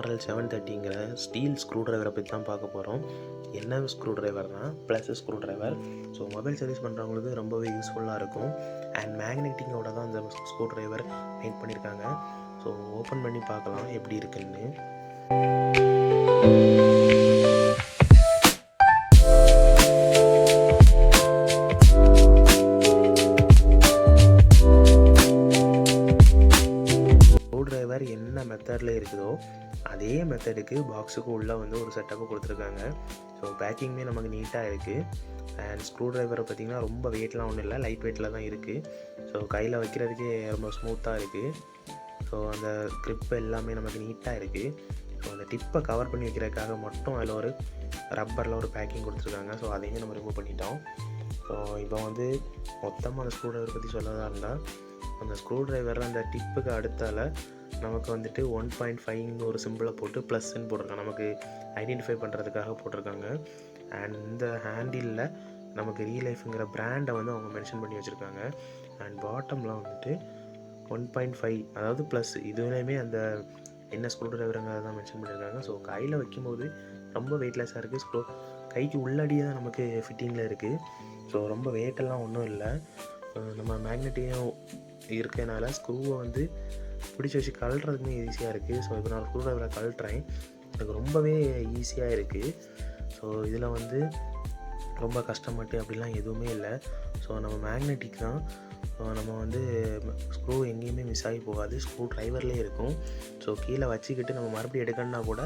RL730ங்கிற steel screw ட்ரைவரை பற்றி தான் பார்க்க போகிறோம். என்ன ஸ்க்ரூ ட்ரைவர்னால் plus screw driver. So mobile service பண்ணுறவங்களுக்கு ரொம்பவே யூஸ்ஃபுல்லாக இருக்கும். அண்ட் மேக்னெட்டிங்கோட தான் இந்த ஸ்க்ரூ ட்ரைவர் மேக் பண்ணியிருக்காங்க. ஸோ ஓப்பன் பண்ணி பார்க்கலாம் எப்படி இருக்குன்னு. ட்ரைவர் என்ன மெத்தடில் இருக்குதோ அதே மெத்தடுக்கு பாக்ஸுக்கு உள்ளே வந்து ஒரு செட்டப்பு கொடுத்துருக்காங்க. ஸோ பேக்கிங்குமே நமக்கு நீட்டாக இருக்குது. அண்ட் ஸ்க்ரூ ட்ரைவரை பார்த்திங்கன்னா ரொம்ப வெயிட்லாம் ஒன்றும் இல்லை, லைட் வெயிட்டில் தான் இருக்குது. ஸோ கையில் வைக்கிறதுக்கே ரொம்ப ஸ்மூத்தாக இருக்குது. ஸோ அந்த க்ரிப் எல்லாமே நமக்கு நீட்டாக இருக்குது. ஸோ அந்த டிப்பை கவர் பண்ணி வைக்கிறதுக்காக மட்டும் அதில் ஒரு ரப்பரில் ஒரு பேக்கிங் கொடுத்துருக்காங்க. ஸோ அதையும் நம்ம ரிமூவ் பண்ணிட்டோம். ஸோ இப்போ வந்து மொத்தமாக அந்த ஸ்க்ரூ ட்ரைவர் பற்றி சொல்லதாக இருந்தால், அந்த ஸ்க்ரூ ட்ரைவரில் அந்த டிப்புக்கு அடுத்தால் நமக்கு வந்துட்டு 1.5 ஒரு சிம்பிளை போட்டு ப்ளஸ்ன்னு போட்டிருக்காங்க, நமக்கு ஐடென்டிஃபை பண்ணுறதுக்காக போட்டிருக்காங்க. அண்ட் இந்த ஹேண்டிலில் நமக்கு ரீலைஃப்ங்கிற பிராண்டை வந்து அவங்க மென்ஷன் பண்ணி வச்சுருக்காங்க. அண்ட் பாட்டமில் வந்துட்டு 1.5 அதாவது ப்ளஸ் இதுலேயுமே அந்த என்ன ஸ்க்ரூ ட்ரைவருங்கிறத தான் மென்ஷன் பண்ணியிருக்காங்க. ஸோ கையில் வைக்கும்போது ரொம்ப வெயிட்லெஸ்ஸாக இருக்குது. கைக்கு உள்ளடியே தான் நமக்கு ஃபிட்டிங்கில் இருக்குது. ஸோ ரொம்ப வெயிட்டெல்லாம் ஒன்றும் இல்லை. நம்ம மேக்னெட்டியும் இருக்கிறதுனால ஸ்க்ரூவை வந்து பிடிச்சி வச்சு கழட்டுறதுக்குமே ஈஸியாக இருக்குது. ஸோ இப்போ நான் ஸ்க்ரூ ட்ரைவரை கழட்டுறேன், எனக்கு ரொம்பவே ஈஸியாக இருக்குது. ஸோ இதில் வந்து ரொம்ப கஷ்டப்பட்டு அப்படிலாம் எதுவுமே இல்லை. ஸோ நம்ம மேக்னெட்டிக் தான், நம்ம வந்து ஸ்க்ரூ எங்கேயுமே மிஸ் ஆகி போகாது, ஸ்க்ரூ ட்ரைவர்லேயே இருக்கும். ஸோ கீழே வச்சுக்கிட்டு நம்ம மறுபடியும் எடுக்கணுன்னா கூட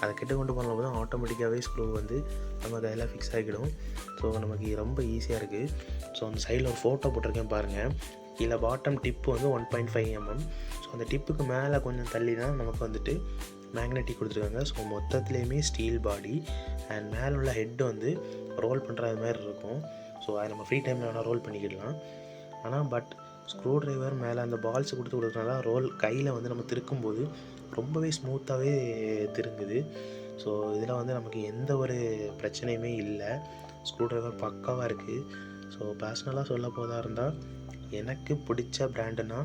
அதை கிட்ட கொண்டு போகும்போது தான் ஆட்டோமேட்டிக்காகவே ஸ்க்ரூ வந்து நம்ம கையில் ஃபிக்ஸ் ஆகிடும். ஸோ நமக்கு ரொம்ப ஈஸியாக இருக்குது. ஸோ அந்த சைடில் ஒரு ஃபோட்டோ போட்டிருக்கேன் பாருங்கள். கீழே பாட்டம் டிப்பு வந்து 1.5 mm. ஸோ அந்த டிப்புக்கு மேலே கொஞ்சம் தள்ளி தான் நமக்கு வந்துட்டு மேக்னெட்டிக் கொடுத்துருக்காங்க. ஸோ மொத்தத்துலேயுமே ஸ்டீல் பாடி அண்ட் மேலே உள்ள ஹெட்டு வந்து ரோல் பண்ணுறது மாதிரி இருக்கும். ஸோ அதை நம்ம ஃப்ரீ டைமில் வேணால் ரோல் பண்ணிக்கிடலாம். ஆனால் பட் ஸ்க்ரூ ட்ரைவர் மேலே அந்த பால்ஸ் கொடுத்தனால கையில் வந்து நம்ம திருக்கும்போது ரொம்பவே ஸ்மூத்தாகவே திருங்குது. ஸோ இதில் வந்து நமக்கு எந்த ஒரு பிரச்சனையுமே இல்லை. ஸ்க்ரூ ட்ரைவர் பக்காவாக இருக்குது. ஸோ பர்சனலாக சொல்ல போதாக இருந்தால் எனக்கு பிடிச்ச பிராண்டுனா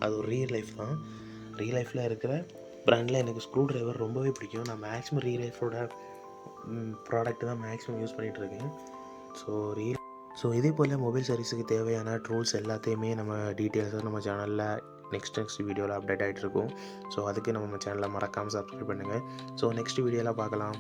அது ஒரு ரியல் தான். ரியல் லைஃப்பில் இருக்கிற பிராண்டில் எனக்கு ஸ்க்ரூ ட்ரைவர் ரொம்பவே பிடிக்கும். நான் மேக்ஸிமம் ரியல் லைஃபோட ப்ராடக்ட் தான் மேக்ஸிமம் யூஸ் பண்ணிகிட்ருக்கேன். ஸோ இதே போல் மொபைல் சர்வீஸுக்கு தேவையான டூல்ஸ் எல்லாத்தையுமே நம்ம டீட்டெயில்ஸாக நம்ம சேனலில் நெக்ஸ்ட் வீடியோவில் அப்டேட் ஆகிட்டு இருக்கும். ஸோ அதுக்கு நம்ம சேனலை மறக்காமல் சப்ஸ்கிரைப் பண்ணுங்கள். ஸோ நெக்ஸ்ட் வீடியோவில் பார்க்கலாம்.